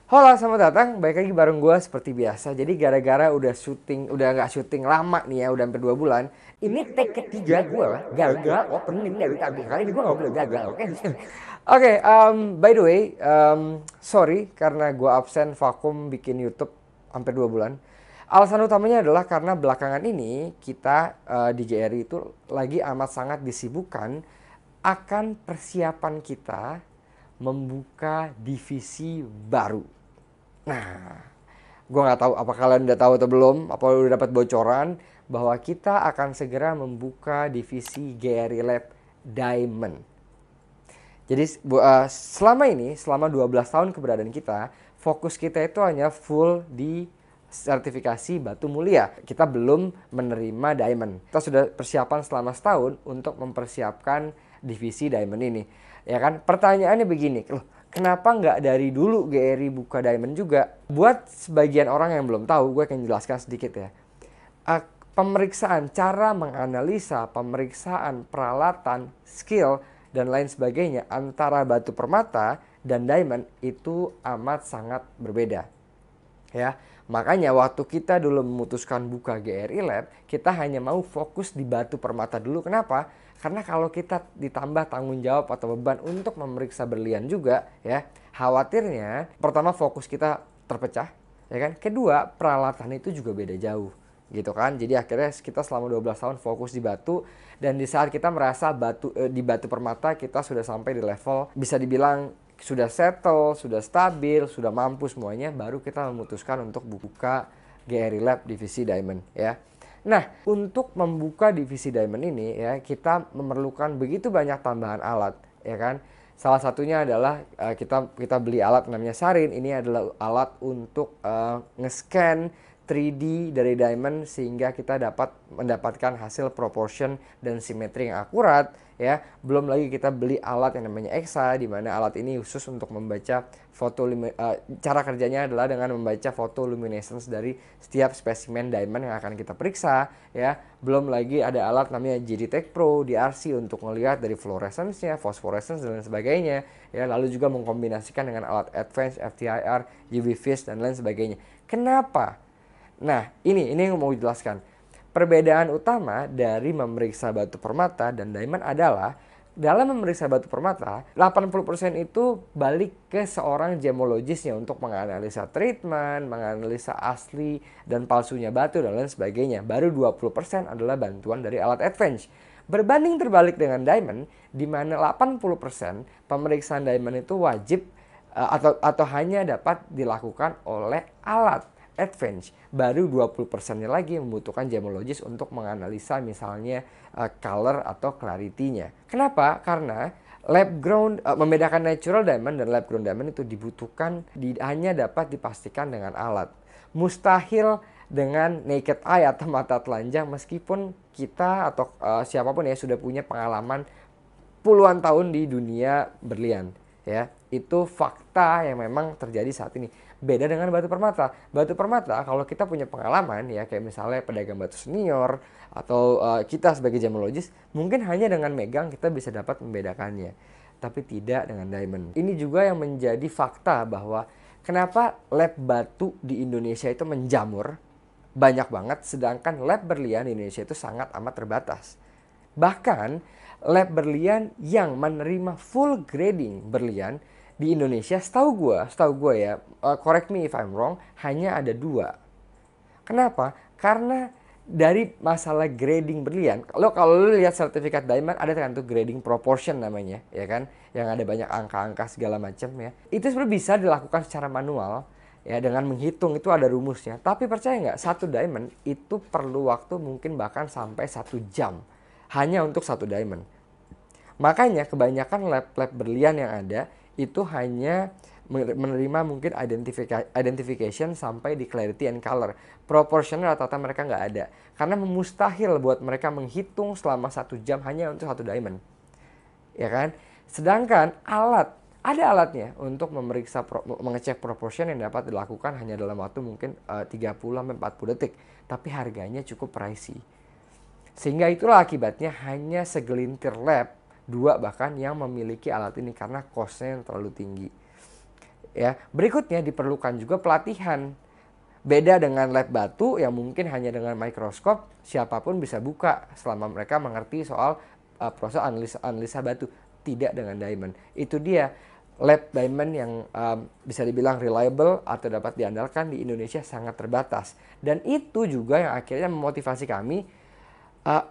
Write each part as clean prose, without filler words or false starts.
Halo, selamat datang. Balik lagi bareng gue seperti biasa. Jadi gara-gara udah nggak syuting lama nih ya, udah hampir 2 bulan. Ini take ketiga gue gagal opening dari tadi. Kali ini gue nggak boleh gagal, oke? Oke, by the way, sorry karena gue absen vakum bikin YouTube hampir 2 bulan. Alasan utamanya adalah karena belakangan ini kita di GRI itu lagi amat sangat disibukkan akan persiapan kita membuka divisi baru. Nah, gue nggak tahu apa kalian udah tahu atau belum, apa udah dapat bocoran bahwa kita akan segera membuka divisi GRI Lab Diamond. Jadi selama 12 tahun keberadaan kita, fokus kita itu hanya full di sertifikasi batu mulia. Kita belum menerima diamond. Kita sudah persiapan selama setahun untuk mempersiapkan divisi diamond ini. Ya kan? Pertanyaannya begini, loh, kenapa nggak dari dulu GRI buka diamond juga? Buat sebagian orang yang belum tahu, gue akan jelaskan sedikit ya. Pemeriksaan, cara menganalisa, pemeriksaan, peralatan, skill, dan lain sebagainya antara batu permata dan diamond itu amat sangat berbeda. Ya, makanya waktu kita dulu memutuskan buka GRI Lab, kita hanya mau fokus di batu permata dulu. Kenapa? Karena kalau kita ditambah tanggung jawab atau beban untuk memeriksa berlian juga, ya, khawatirnya pertama fokus kita terpecah, ya kan? Kedua, peralatan itu juga beda jauh, gitu kan? Jadi akhirnya kita selama 12 tahun fokus di batu, dan di saat kita merasa di batu permata kita sudah sampai di level bisa dibilang sudah settle, sudah stabil, sudah mampu semuanya, baru kita memutuskan untuk buka GRI Lab divisi Diamond, ya. Nah, untuk membuka divisi Diamond ini ya, kita memerlukan begitu banyak tambahan alat, ya kan? Salah satunya adalah kita beli alat namanya Sarin. Ini adalah alat untuk nge-scan 3D dari diamond sehingga kita dapat mendapatkan hasil proportion dan simetri yang akurat, ya. Belum lagi kita beli alat yang namanya EXA, di mana alat ini khusus untuk membaca cara kerjanya adalah dengan membaca photoluminescence dari setiap spesimen diamond yang akan kita periksa, ya. Belum lagi ada alat namanya GD-Tech Pro DRC untuk melihat dari fluorescence-nya, phosphorescence dan lain sebagainya, ya. Lalu juga mengkombinasikan dengan alat advance FTIR, UV vis dan lain sebagainya. Kenapa? Nah, ini yang mau dijelaskan. Perbedaan utama dari memeriksa batu permata dan diamond adalah dalam memeriksa batu permata, 80% itu balik ke seorang gemologisnya untuk menganalisa treatment, menganalisa asli dan palsunya batu dan lain sebagainya. Baru 20% adalah bantuan dari alat advance. Berbanding terbalik dengan diamond, di mana 80% pemeriksaan diamond itu wajib atau hanya dapat dilakukan oleh alat advance. Baru 20%-nya lagi membutuhkan gemologis untuk menganalisa misalnya color atau clarity-nya. Kenapa? Karena lab ground, membedakan natural diamond dan lab ground diamond itu dibutuhkan hanya dapat dipastikan dengan alat. Mustahil dengan naked eye atau mata telanjang, meskipun kita atau siapapun ya sudah punya pengalaman puluhan tahun di dunia berlian, ya. Itu fakta yang memang terjadi saat ini. Beda dengan batu permata. Batu permata kalau kita punya pengalaman ya, kayak misalnya pedagang batu senior atau kita sebagai gemologis, mungkin hanya dengan megang kita bisa dapat membedakannya. Tapi tidak dengan diamond. Ini juga yang menjadi fakta bahwa kenapa lab batu di Indonesia itu menjamur banyak banget, sedangkan lab berlian di Indonesia itu sangat amat terbatas. Bahkan lab berlian yang menerima full grading berlian di Indonesia, setahu gue ya, correct me if I'm wrong, hanya ada 2. Kenapa? Karena dari masalah grading berlian, kalau lu lihat sertifikat diamond ada kan tuh grading proportion namanya, ya kan, yang ada banyak angka-angka segala macam ya. Itu sebenarnya bisa dilakukan secara manual, ya, dengan menghitung, itu ada rumusnya. Tapi percaya nggak, satu diamond itu perlu waktu mungkin bahkan sampai 1 jam hanya untuk satu diamond. Makanya kebanyakan lab-lab berlian yang ada itu hanya menerima mungkin identification sampai di clarity and color. Proportional rata-rata mereka nggak ada. Karena mustahil buat mereka menghitung selama 1 jam hanya untuk satu diamond. Ya kan? Sedangkan ada alatnya untuk mengecek proportion yang dapat dilakukan hanya dalam waktu mungkin 30-40 detik. Tapi harganya cukup pricey. Sehingga itulah akibatnya hanya segelintir lab, 2 bahkan, yang memiliki alat ini karena cost-nya yang terlalu tinggi. ya. Berikutnya diperlukan juga pelatihan. Beda dengan lab batu yang mungkin hanya dengan mikroskop siapapun bisa buka selama mereka mengerti soal proses analisa batu. Tidak dengan diamond. Itu dia lab diamond yang bisa dibilang reliable atau dapat diandalkan di Indonesia sangat terbatas. Dan itu juga yang akhirnya memotivasi kami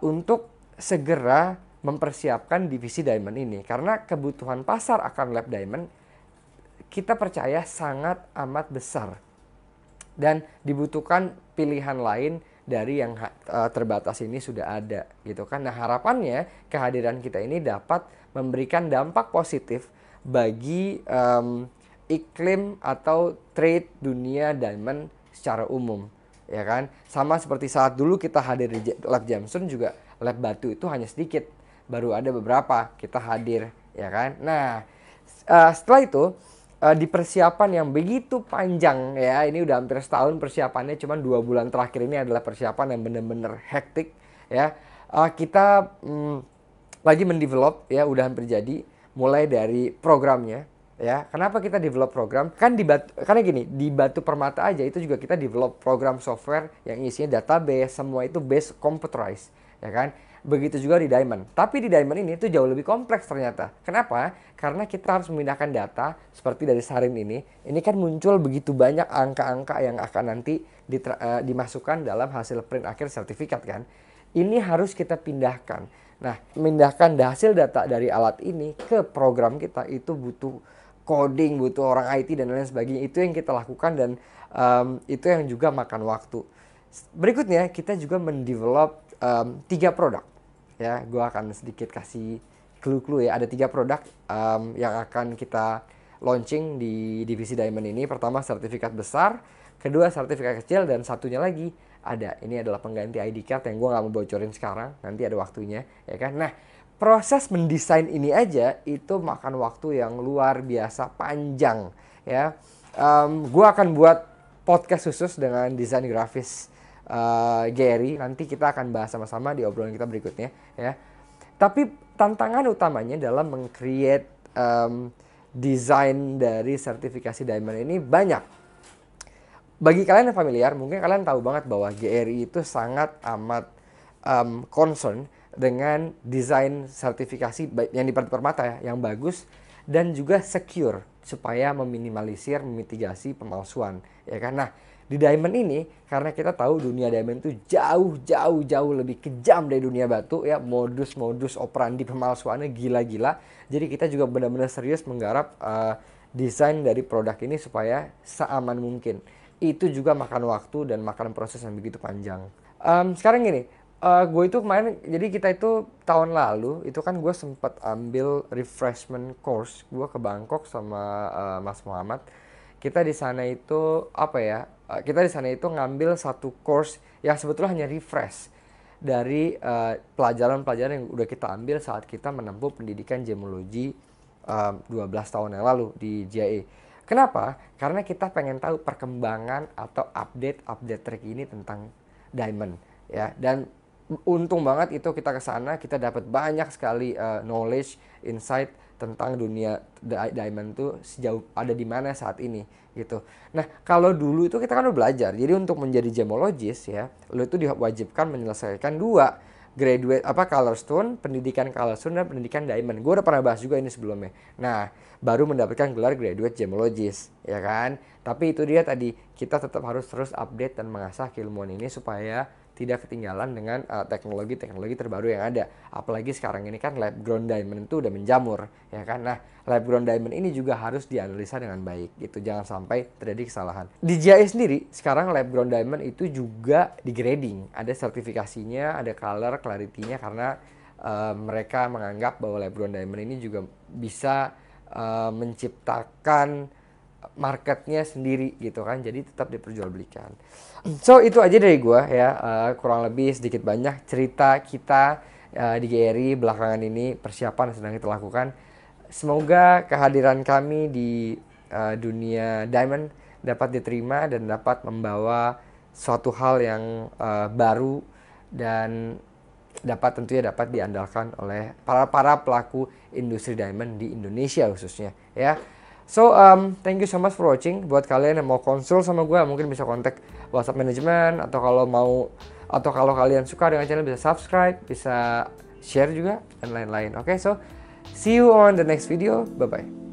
untuk segera mempersiapkan divisi diamond ini. Karena kebutuhan pasar akan lab diamond kita percaya sangat amat besar. Dan dibutuhkan pilihan lain dari yang terbatas ini sudah ada gitu kan. Nah, harapannya kehadiran kita ini dapat memberikan dampak positif bagi iklim atau trade dunia diamond secara umum, ya kan. Sama seperti saat dulu kita hadir di lab Jameson juga lab batu itu hanya sedikit, baru ada beberapa kita hadir, ya kan. Nah, setelah itu di persiapan yang begitu panjang ya, ini udah hampir setahun persiapannya, cuman 2 bulan terakhir ini adalah persiapan yang bener-bener hektik ya. Kita lagi mendevelop ya, udah hampir jadi, mulai dari programnya ya. Kenapa kita develop program? Kan karena gini, di Batu Permata aja itu juga kita develop program software yang isinya database, semua itu based computerized, ya kan. Begitu juga di Diamond. Tapi di Diamond ini itu jauh lebih kompleks ternyata. Kenapa? Karena kita harus memindahkan data seperti dari Sarin ini. Ini kan muncul begitu banyak angka-angka yang akan nanti dimasukkan dalam hasil print akhir sertifikat kan. Ini harus kita pindahkan. Nah, memindahkan hasil data dari alat ini ke program kita itu butuh coding, butuh orang IT dan lain sebagainya. Itu yang kita lakukan dan itu yang juga makan waktu. Berikutnya kita juga mendevelop 3 produk ya. Gue akan sedikit kasih clue-clue ya. Ada 3 produk yang akan kita launching di divisi Diamond ini. Pertama sertifikat besar, kedua sertifikat kecil, dan satunya lagi ada, ini adalah pengganti ID card yang gue nggak mau bocorin sekarang, nanti ada waktunya ya kan. Nah, proses mendesain ini aja itu makan waktu yang luar biasa panjang ya. Gue akan buat podcast khusus dengan desain grafis Gary, nanti kita akan bahas sama-sama di obrolan kita berikutnya ya. Tapi tantangan utamanya dalam meng-create desain dari sertifikasi Diamond ini banyak. Bagi kalian yang familiar, mungkin kalian tahu banget bahwa GRI itu sangat amat concern dengan desain sertifikasi yang di Batu Permata ya, yang bagus dan juga secure supaya meminimalisir, memitigasi pemalsuan ya kan. Nah, di Diamond ini, karena kita tahu dunia Diamond itu jauh lebih kejam dari dunia batu ya, modus operandi pemalsuannya gila-gila. Jadi kita juga benar-benar serius menggarap desain dari produk ini supaya seaman mungkin. Itu juga makan waktu dan makan proses yang begitu panjang. Sekarang gini, gue itu kemarin, jadi kita itu tahun lalu itu kan gue sempat ambil refreshment course, gue ke Bangkok sama Mas Muhammad. Kita di sana itu kita di sana itu ngambil satu course yang sebetulnya hanya refresh dari pelajaran-pelajaran yang udah kita ambil saat kita menempuh pendidikan gemologi 12 tahun yang lalu di JAE. Kenapa? Karena kita pengen tahu perkembangan atau update terkini tentang diamond ya. Dan untung banget itu kita ke sana, kita dapat banyak sekali knowledge, insight tentang dunia diamond tuh sejauh ada di mana saat ini gitu. Nah, kalau dulu itu kita kan udah belajar. Jadi untuk menjadi gemologist ya, lo itu diwajibkan menyelesaikan 2 graduate colorstone, pendidikan colorstone dan pendidikan diamond. Gue udah pernah bahas juga ini sebelumnya. Nah, baru mendapatkan gelar graduate gemologist, ya kan? Tapi itu dia tadi, kita tetap harus terus update dan mengasah keilmuan ini supaya tidak ketinggalan dengan teknologi-teknologi terbaru yang ada. Apalagi sekarang ini kan lab grown diamond itu udah menjamur, ya kan? Nah, lab grown diamond ini juga harus dianalisa dengan baik, gitu. Jangan sampai terjadi kesalahan. Di JAE sendiri, sekarang lab grown diamond itu juga di grading. Ada sertifikasinya, ada color, clarity-nya, karena mereka menganggap bahwa lab grown diamond ini juga bisa menciptakan marketnya sendiri gitu kan, jadi tetap diperjualbelikan. So itu aja dari gue ya, kurang lebih sedikit banyak cerita kita di GRI belakangan ini, persiapan yang sedang kita lakukan. Semoga kehadiran kami di dunia diamond dapat diterima dan dapat membawa suatu hal yang baru dan tentunya dapat diandalkan oleh para pelaku industri diamond di Indonesia khususnya ya. So, thank you so much for watching. Buat kalian yang mau konsul sama gue, mungkin bisa kontak WhatsApp manajemen, atau kalau kalian suka dengan channel, bisa subscribe, bisa share juga, dan lain-lain. Oke, so see you on the next video. Bye-bye.